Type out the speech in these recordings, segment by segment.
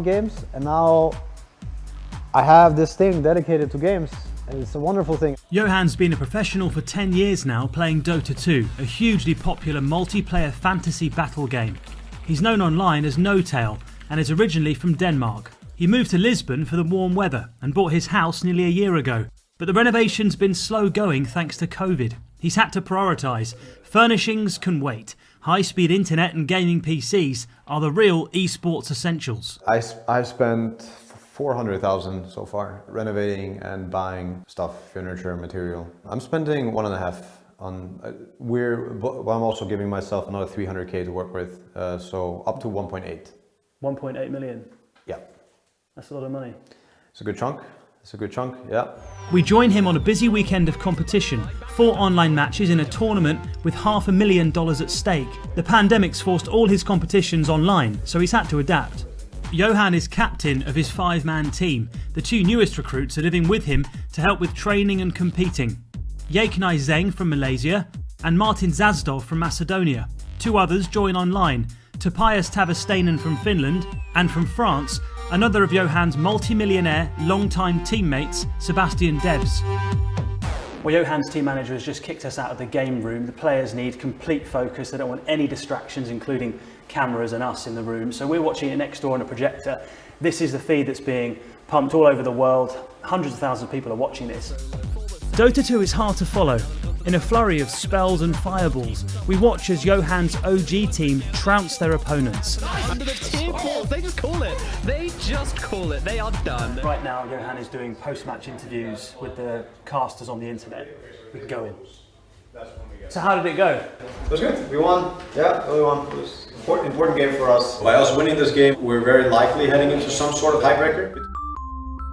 games, and now I have this thing dedicated to games, and it's a wonderful thing. Johan's been a professional for 10 years now, playing Dota 2, a hugely popular multiplayer fantasy battle game. He's known online as Notail and is originally from Denmark. He moved to Lisbon for the warm weather and bought his house nearly a year ago, but the renovation's been slow going thanks to COVID. He's had to prioritise. Furnishings can wait. High-speed internet and gaming PCs are the real esports essentials. I've spent 400,000 so far renovating and buying stuff, furniture, material. I'm spending 1.5 on. I'm also giving myself another 300k to work with, so up to 1.8. 1.8 million. Yeah, that's a lot of money. It's a good chunk. It's a good chunk, yeah. We join him on a busy weekend of competition, 4 online matches in a tournament with $500,000 at stake. The pandemic's forced all his competitions online, so he's had to adapt. Johan is captain of his 5-man team. The 2 newest recruits are living with him to help with training and competing. Yekenai Zeng from Malaysia and Martin Zazdov from Macedonia. 2 others join online, Topias Tavastainen from Finland, and from France, another of Johan's multi-millionaire, long-time teammates, Sebastian Debs. Well, Johan's team manager has just kicked us out of the game room. The players need complete focus. They don't want any distractions, including cameras and us in the room. So we're watching it next door on a projector. This is the feed that's being pumped all over the world. Hundreds of thousands of people are watching this. Dota 2 is hard to follow. In a flurry of spells and fireballs, we watch as Johan's OG team trounce their opponents. Under the tier balls, they just call it. They just call it. They are done. Right now, Johan is doing post-match interviews with the casters on the internet. We can go in. So how did it go? It was good. We won. Yeah, we won. It was an important game for us. By us winning this game, we're very likely heading into some sort of tiebreaker.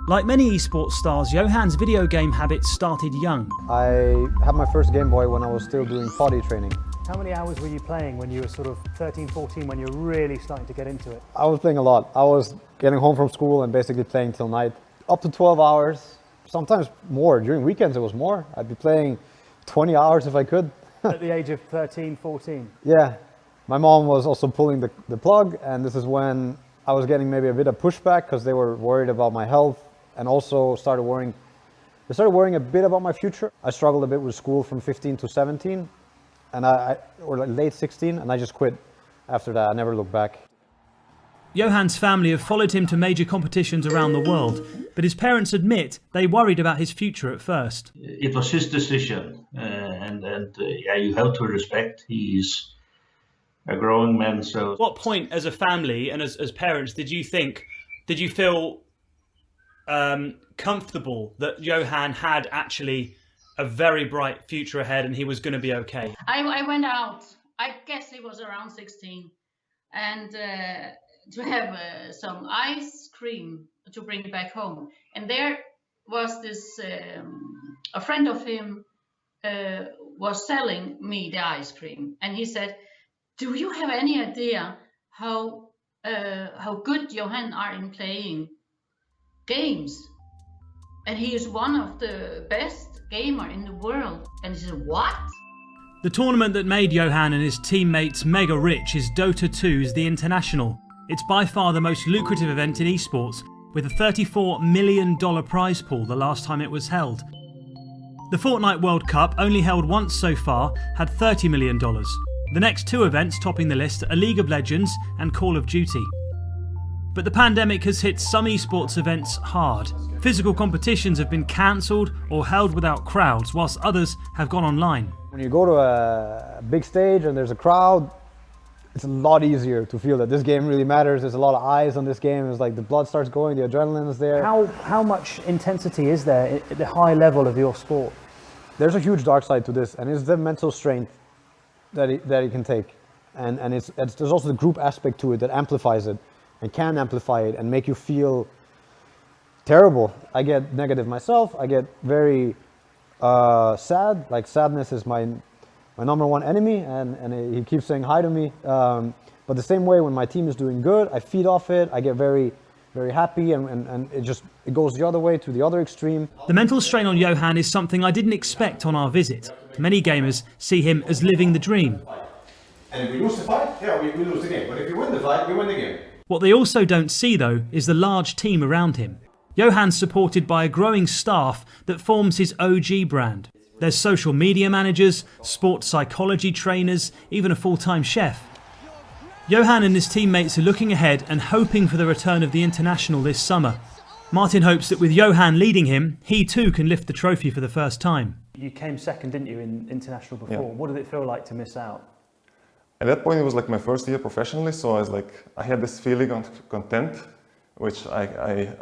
Like many esports stars, Johan's video game habits started young. I had my first Game Boy when I was still doing potty training. How many hours were you playing when you were sort of 13, 14, when you were really starting to get into it? I was playing a lot. I was getting home from school and basically playing till night. Up to 12 hours, sometimes more. During weekends it was more. I'd be playing 20 hours if I could. At the age of 13, 14? Yeah. My mom was also pulling the plug, and this is when I was getting maybe a bit of pushback because they were worried about my health, and also they started worrying a bit about my future. I struggled a bit with school from 15 to 17, and or like late 16, and I just quit after that. I never looked back. Johan's family have followed him to major competitions around the world, but his parents admit they worried about his future at first. It was his decision, and yeah, you have to respect. He's a growing man, so. What point as a family and as parents did you feel comfortable that Johan had actually a very bright future ahead and he was going to be okay? I went out, I guess it was around 16, and to have some ice cream to bring back home. And there was this, a friend of him was selling me the ice cream, and he said, "Do you have any idea how good Johan are in playing games? And he is one of the best gamer in the world." And he said, "What?" The tournament that made Johan and his teammates mega rich is Dota 2's The International. It's by far the most lucrative event in esports, with a $34 million prize pool the last time it was held. The Fortnite World Cup, only held once so far, had $30 million. The next 2 events topping the list are League of Legends and Call of Duty. But the pandemic has hit some esports events hard. Physical competitions have been cancelled or held without crowds, whilst others have gone online. When you go to a big stage and there's a crowd, it's a lot easier to feel that this game really matters. There's a lot of eyes on this game. It's like the blood starts going, the adrenaline is there. How much intensity is there at the high level of your sport? There's a huge dark side to this, and it's the mental strength that it can take. And there's also the group aspect to it that amplifies it and can amplify it and make you feel terrible. I get negative myself. I get very sad. Like, sadness is my number one enemy, and he keeps saying hi to me. But the same way, when my team is doing good, I feed off it. I get very, very happy, and it goes the other way to the other extreme. The mental strain on Johan is something I didn't expect on our visit. Many gamers see him as living the dream. And if we lose the fight, yeah, we lose the game. But if we win the fight, we win the game. What they also don't see though is the large team around him. Johan's supported by a growing staff that forms his OG brand. There's social media managers, sports psychology trainers, even a full-time chef. Johan and his teammates are looking ahead and hoping for the return of the international this summer. Martin hopes that with Johan leading him, he too can lift the trophy for the first time. You came second, didn't you, in international before? Yeah. What did it feel like to miss out? At that point, it was like my first year professionally, so I had this feeling of content, which I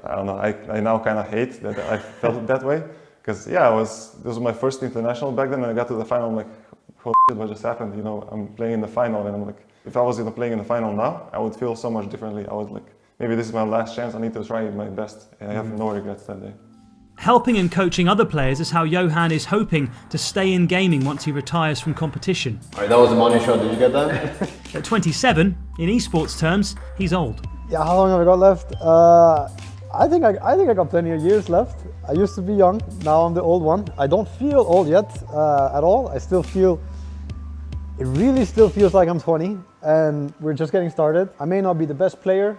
don't know, I now kind of hate that I felt it that way. Because yeah, this was my first international back then, and I got to the final, I'm like, holy shit, what just happened? You know, I'm playing in the final, and I'm like, if I was playing in the final now, I would feel so much differently. I would like, maybe this is my last chance, I need to try my best. And I have no regrets that day. Helping and coaching other players is how Johan is hoping to stay in gaming once he retires from competition. All right, that was a money shot. Did you get that? At 27, in esports terms, he's old. Yeah, how long have I got left? I think I got plenty of years left. I used to be young, now I'm the old one. I don't feel old yet at all. I still feel, it really still feels like I'm 20 and we're just getting started. I may not be the best player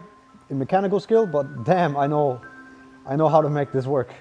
in mechanical skill, but damn, I know how to make this work.